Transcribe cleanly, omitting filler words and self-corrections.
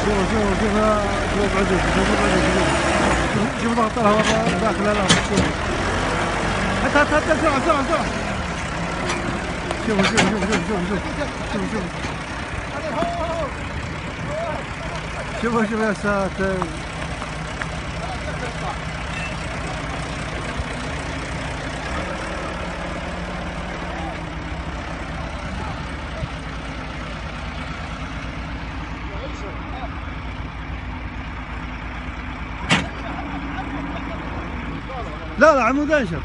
شوف بعدك، شوف ضغط الهواء داخل الارض. هات بسرعه. شوف يا ساتر. لا عمود انشر.